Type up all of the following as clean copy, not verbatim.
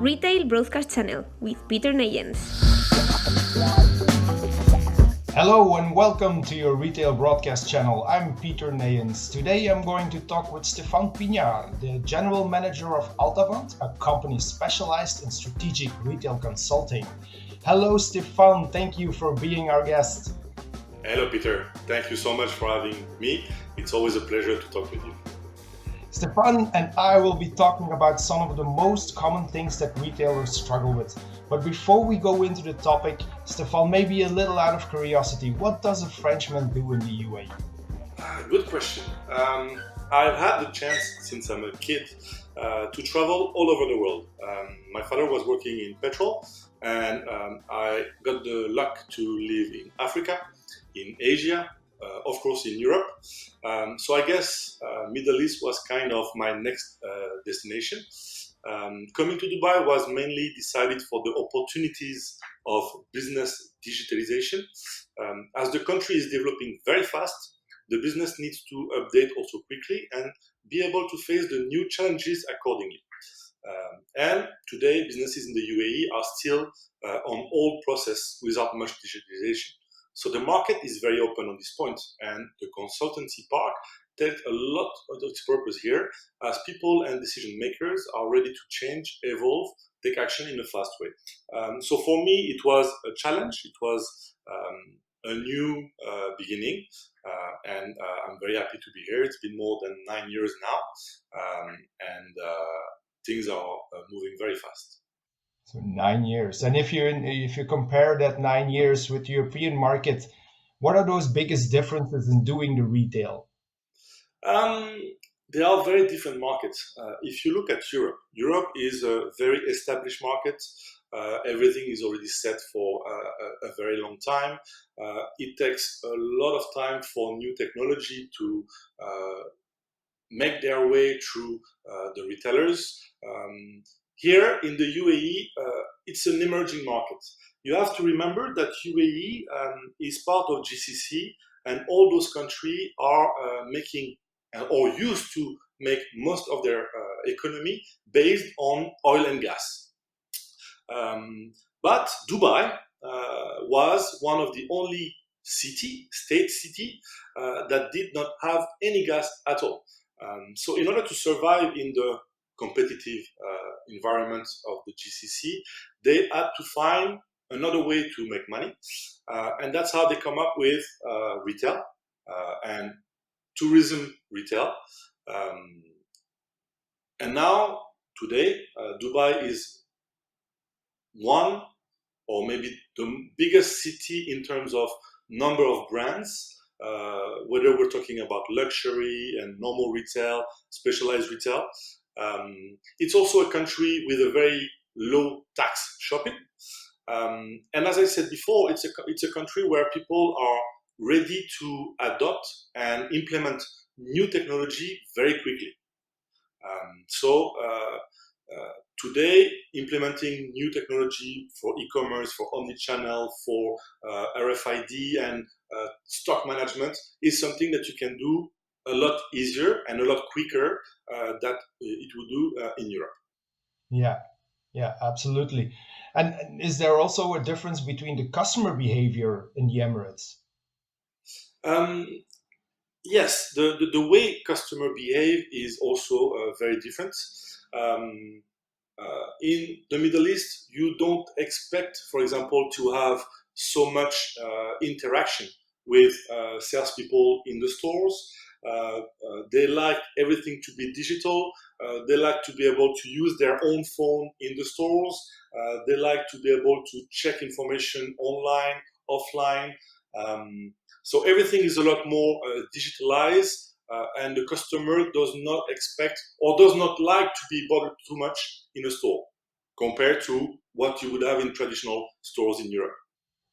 Retail Broadcast Channel with Peter Neyens. Hello and welcome to your Retail Broadcast Channel. I'm Peter Neyens. Today I'm going to talk with Stefan Pinar, the General Manager of Altavant, a company specialized in strategic retail consulting. Hello Stefan, thank you for being our guest. Hello Peter, thank you so much for having me. It's always a pleasure to talk with you. Stefan and I will be talking about some of the most common things that retailers struggle with. But before we go into the topic, Stefan, maybe a little out of curiosity, what does a Frenchman do in the UAE? Good question. I've had the chance since I'm a kid to travel all over the world. My father was working in petrol and I got the luck to live in Africa, in Asia, of course in Europe. So I guess Middle East was kind of my next destination. Coming to Dubai was mainly decided for the opportunities of business digitalization. As the country is developing very fast, the business needs to update also quickly and be able to face the new challenges accordingly. And today, businesses in the UAE are still on old process without much digitalization. So the market is very open on this point, and the consultancy part takes a lot of its purpose here, as people and decision makers are ready to change, evolve, take action in a fast way. So for me, it was a challenge. It was a new beginning, and I'm very happy to be here. It's been more than 9 years now, and things are moving very fast. So 9 years. And if you compare that 9 years with the European market, what are those biggest differences in doing the retail? They are very different markets. If you look at Europe, Europe is a very established market. Everything is already set for a very long time. It takes a lot of time for new technology to make their way through the retailers. Here in the UAE, it's an emerging market. You have to remember that UAE is part of GCC, and all those countries are making or used to make most of their economy based on oil and gas. But Dubai was one of the only state city that did not have any gas at all. So in order to survive in the competitive environment of the GCC, they had to find another way to make money. And that's how they come up with retail and tourism retail. And now, today, Dubai is one or maybe the biggest city in terms of number of brands, whether we're talking about luxury and normal retail, specialized retail. It's also a country with a very low tax shopping. And as I said before, it's a country where people are ready to adopt and implement new technology very quickly. So today, implementing new technology for e-commerce, for omnichannel, for RFID and stock management is something that you can do a lot easier and a lot quicker than it would do in Europe. Yeah, absolutely. And is there also a difference between the customer behavior in the Emirates? Yes, the way customer behave is also very different. In the Middle East, you don't expect, for example, to have so much interaction with salespeople in the stores. They like everything to be digital. They like to be able to use their own phone in the stores. They like to be able to check information online, offline. So everything is a lot more digitalized, and the customer does not expect or does not like to be bothered too much in a store compared to what you would have in traditional stores in Europe.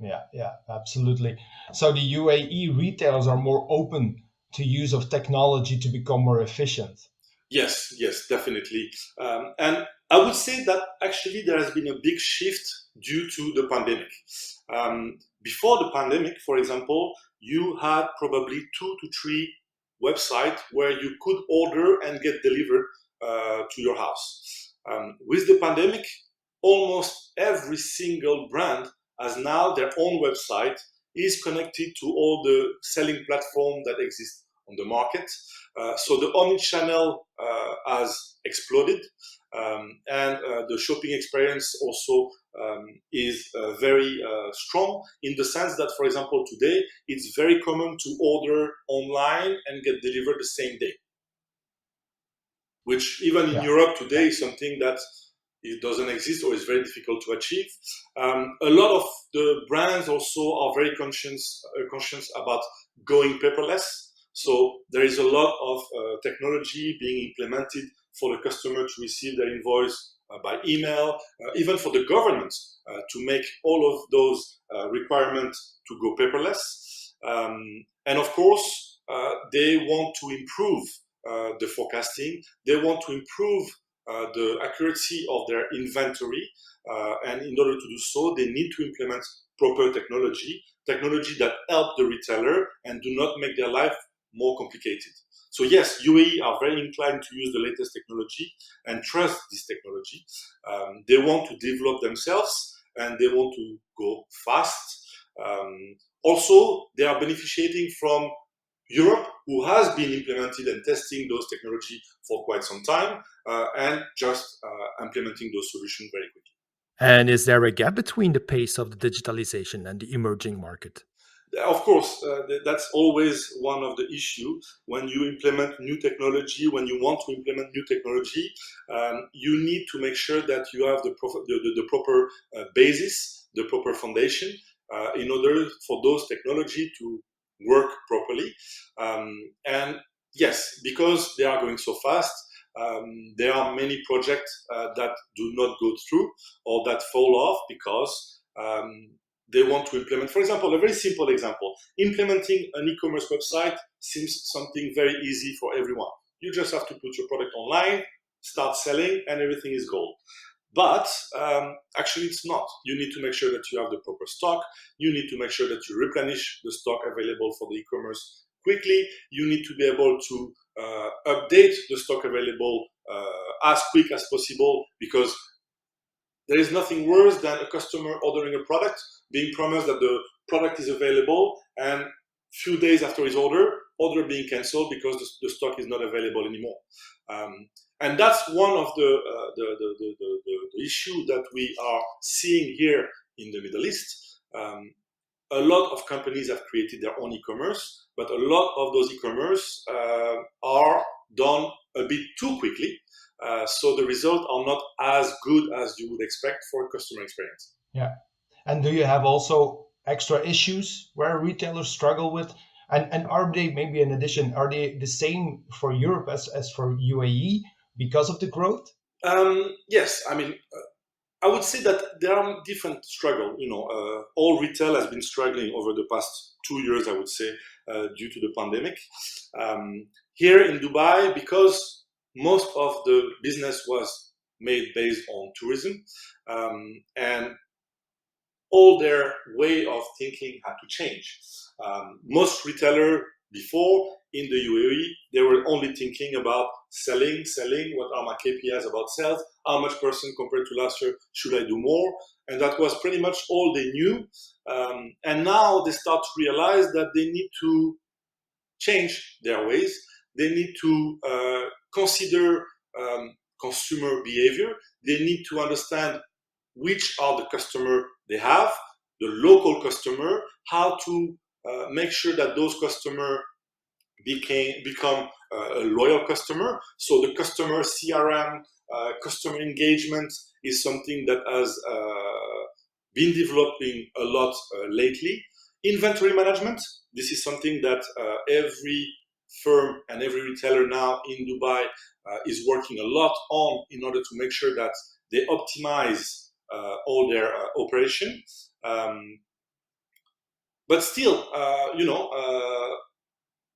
Yeah, absolutely. So the UAE retailers are more open to use of technology to become more efficient. Yes, definitely. And I would say that actually there has been a big shift due to the pandemic. Before the pandemic, for example, you had probably 2 to 3 websites where you could order and get delivered to your house. With the pandemic, almost every single brand has now their own website, is connected to all the selling platforms that exist on the market. So the omni-channel has exploded, and the shopping experience also is very strong, in the sense that, for example, today it's very common to order online and get delivered the same day, which even in Yeah. Europe today is something that it doesn't exist or is very difficult to achieve. A lot of the brands also are very conscious about going paperless. So there is a lot of technology being implemented for the customer to receive their invoice by email, even for the government to make all of those requirements to go paperless. And of course, they want to improve the forecasting. They want to improve the accuracy of their inventory, and in order to do so, they need to implement proper technology that help the retailer and do not make their life more complicated. So yes, UAE are very inclined to use the latest technology and trust this technology. They want to develop themselves and they want to go fast. Also, they are benefiting from Europe, who has been implemented and testing those technology for quite some time, and just implementing those solutions very quickly. And is there a gap between the pace of the digitalization and the emerging market? Of course, that's always one of the issues when you implement new technology. When you want to implement new technology, you need to make sure that you have the proper basis, the proper foundation, in order for those technology to work properly. And yes, because they are going so fast, there are many projects that do not go through or that fall off because they want to implement. For example, a very simple example, implementing an e-commerce website seems something very easy for everyone. You just have to put your product online, start selling, and everything is gold. But actually, it's not. You need to make sure that you have the proper stock. You need to make sure that you replenish the stock available for the e-commerce quickly. You need to be able to update the stock available as quick as possible, because there is nothing worse than a customer ordering a product, being promised that the product is available, and few days after his order being cancelled because the stock is not available anymore. And that's one of the issue that we are seeing here in the Middle East. A lot of companies have created their own e-commerce, but a lot of those e-commerce are done a bit too quickly. So the results are not as good as you would expect for a customer experience. Yeah. And do you have also extra issues where retailers struggle with? And are they, maybe in addition, are they the same for Europe as for UAE because of the growth? Yes, I mean, I would say that there are different struggles. All retail has been struggling over the past 2 years, I would say, due to the pandemic. Here in Dubai, because most of the business was made based on tourism, and all their way of thinking had to change. Most retailers before in the UAE, they were only thinking about selling, what are my KPIs about sales, how much percent compared to last year should I do more, and that was pretty much all they knew. And now they start to realize that they need to change their ways. They need to consider consumer behavior. They need to understand which are the customer they have, the local customer, how to make sure that those customers become a loyal customer. So the customer CRM, customer engagement is something that has been developing a lot lately. Inventory management, this is something that every firm and every retailer now in Dubai is working a lot on in order to make sure that they optimize all their operation. But still,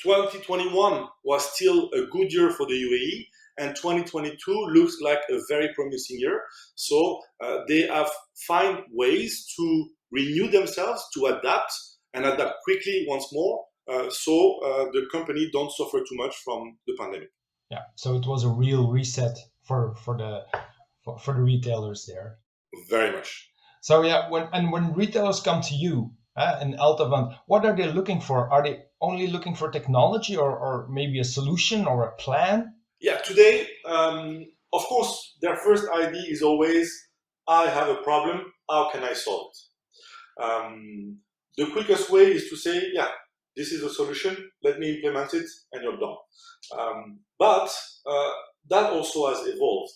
2021 was still a good year for the UAE, and 2022 looks like a very promising year. So they have find ways to renew themselves, to adapt and adapt quickly once more, so the company don't suffer too much from the pandemic. Yeah, so it was a real reset for the retailers there. Very much. So yeah, when retailers come to you in Altavant, what are they looking for? Are they only looking for technology or maybe a solution or a plan? Yeah, today, of course, their first idea is always, I have a problem, how can I solve it? The quickest way is to say, yeah, this is a solution, let me implement it, and you're done. But that also has evolved.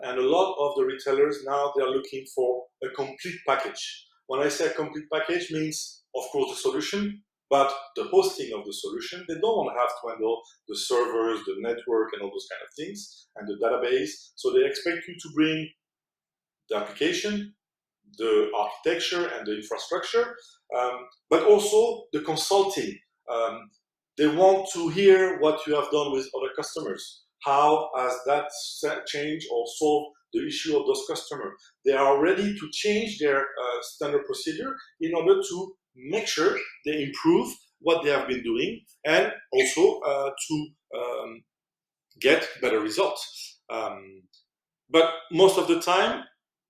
And a lot of the retailers now, they are looking for a complete package. When I say a complete package, means, of course, the solution, but the hosting of the solution. They don't want to have to handle the servers, the network, and all those kind of things, and the database. So they expect you to bring the application, the architecture, and the infrastructure, but also the consulting. Um, they want to hear what you have done with other customers. How has that changed or solved the issue of those customers? They are ready to change their standard procedure in order to make sure they improve what they have been doing and also to get better results. But most of the time,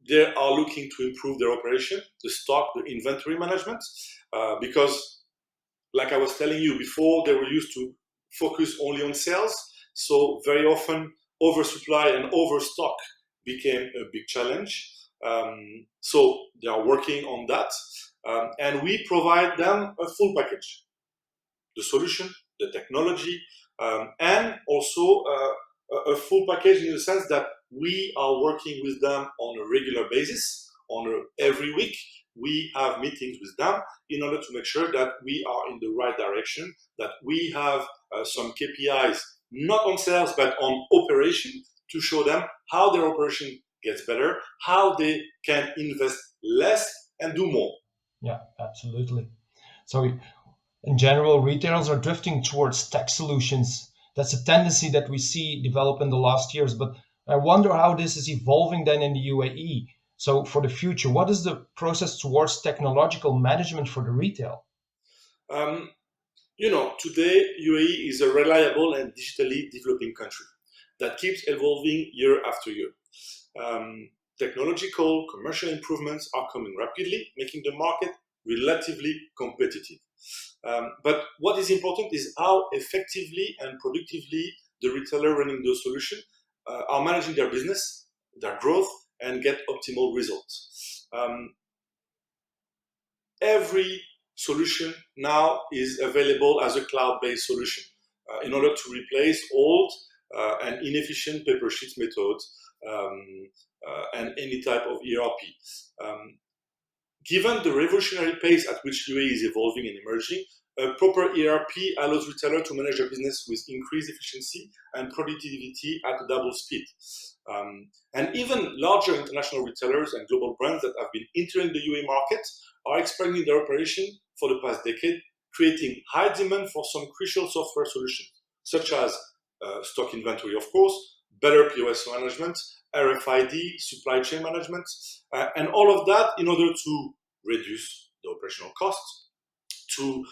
they are looking to improve their operation, the stock, the inventory management, because, like I was telling you before, they were used to focus only on sales. So very often, oversupply and overstock became a big challenge. So they are working on that, and we provide them a full package: the solution, the technology, and also a full package in the sense that we are working with them on a regular basis, every week. We have meetings with them in order to make sure that we are in the right direction, that we have some KPIs, not on sales, but on operation, to show them how their operation gets better, how they can invest less and do more. Yeah, absolutely. So in general, retailers are drifting towards tech solutions. That's a tendency that we see develop in the last years. But I wonder how this is evolving then in the UAE. So for the future, what is the process towards technological management for the retail? Um, Today UAE is a reliable and digitally developing country that keeps evolving year after year. Um, Technological commercial improvements are coming rapidly, making the market relatively competitive. But what is important is how effectively and productively the retailer running those solutions are managing their business, their growth, and get optimal results. Every solution now is available as a cloud-based solution in order to replace old and inefficient paper sheets methods and any type of ERP. Um, Given the revolutionary pace at which UAE is evolving and emerging, a proper ERP allows retailers to manage their business with increased efficiency and productivity at a double speed. And even larger international retailers and global brands that have been entering the UAE market are expanding their operation for the past decade, creating high demand for some crucial software solutions, such as stock inventory, of course, better POS management, RFID, supply chain management, and all of that in order to reduce the operational costs, to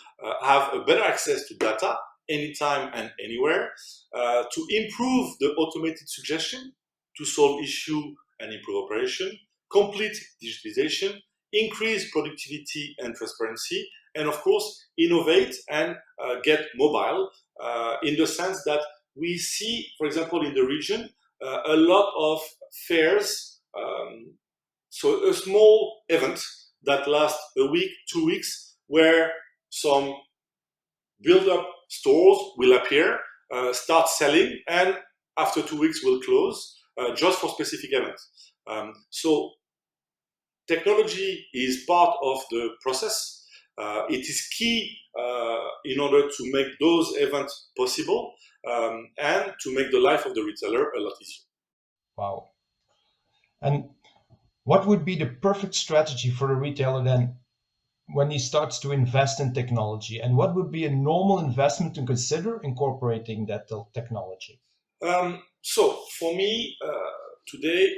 have a better access to data anytime and anywhere, to improve the automated suggestion, to solve issue and improve operation, complete digitalization, increase productivity and transparency, and of course, innovate and get mobile in the sense that we see, for example, in the region, a lot of fairs. So a small event that lasts a week, 2 weeks, where some build-up stores will appear, start selling, and after 2 weeks will close just for specific events. So technology is part of the process. It is key in order to make those events possible and to make the life of the retailer a lot easier. Wow. And what would be the perfect strategy for the retailer then when he starts to invest in technology? And what would be a normal investment to consider incorporating that technology? So for me, today,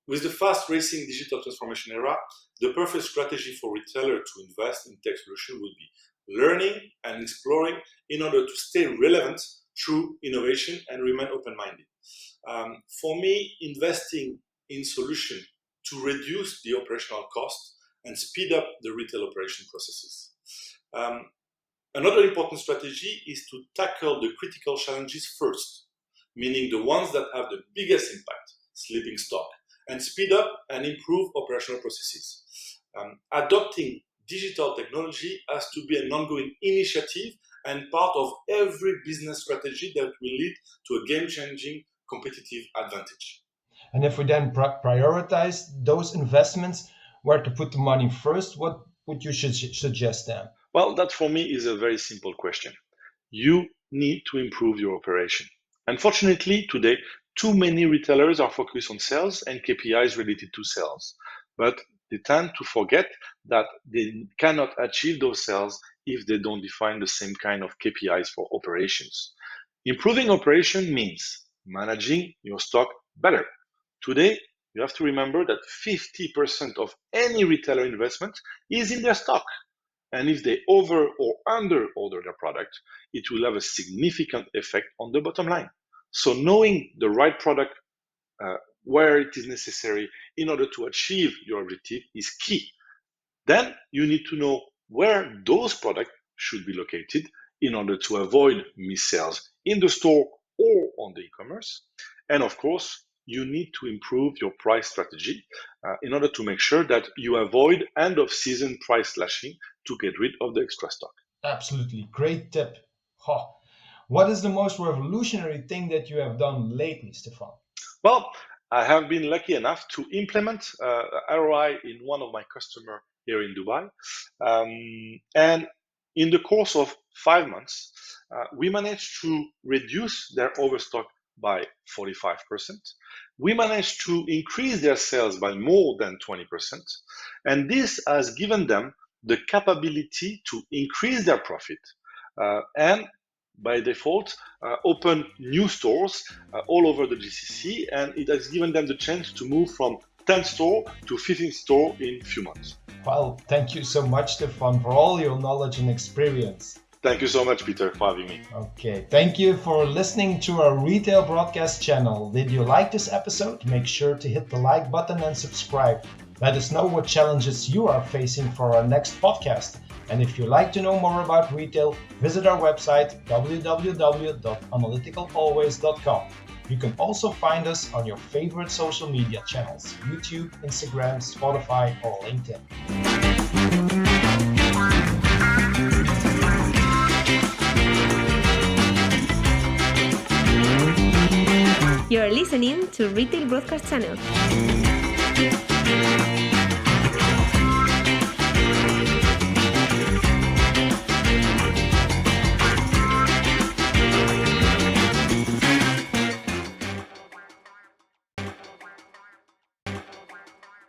with the fast racing digital transformation era, the perfect strategy for retailer to invest in tech solution would be learning and exploring in order to stay relevant through innovation and remain open-minded. For me, investing in solutions to reduce the operational cost and speed up the retail operation processes. Another important strategy is to tackle the critical challenges first, meaning the ones that have the biggest impact, sleeping stock, and speed up and improve operational processes. Adopting digital technology has to be an ongoing initiative and part of every business strategy that will lead to a game-changing competitive advantage. And if we then prioritize those investments, where to put the money first, what would you suggest then? Well, that for me is a very simple question. You need to improve your operation. Unfortunately, today, too many retailers are focused on sales and KPIs related to sales, but they tend to forget that they cannot achieve those sales if they don't define the same kind of KPIs for operations. Improving operation means managing your stock better. Today, you have to remember that 50% of any retailer investment is in their stock. And if they over or under order their product, it will have a significant effect on the bottom line. So knowing the right product where it is necessary in order to achieve your objective is key. Then you need to know where those products should be located in order to avoid missed sales in the store or on the e-commerce. And of course, you need to improve your price strategy in order to make sure that you avoid end of season price slashing to get rid of the extra stock. Absolutely. Great tip. What is the most revolutionary thing that you have done lately, Stefan? Well, I have been lucky enough to implement ROI in one of my customers here in Dubai. And in the course of 5 months, we managed to reduce their overstock by 45%. We managed to increase their sales by more than 20%. And this has given them the capability to increase their profit and by default open new stores all over the GCC, and it has given them the chance to move from 10 store to 15 store in a few months. Well, thank you so much, Stefan, for all your knowledge and experience. Thank you so much, Peter, for having me. Okay, thank you for listening to our retail broadcast channel. Did you like this episode? Make sure to hit the like button and subscribe. Let us know what challenges you are facing for our next podcast. And if you'd like to know more about retail, visit our website www.analyticalalways.com. You can also find us on your favorite social media channels: YouTube, Instagram, Spotify, or LinkedIn. You're listening to Retail Broadcast Channel.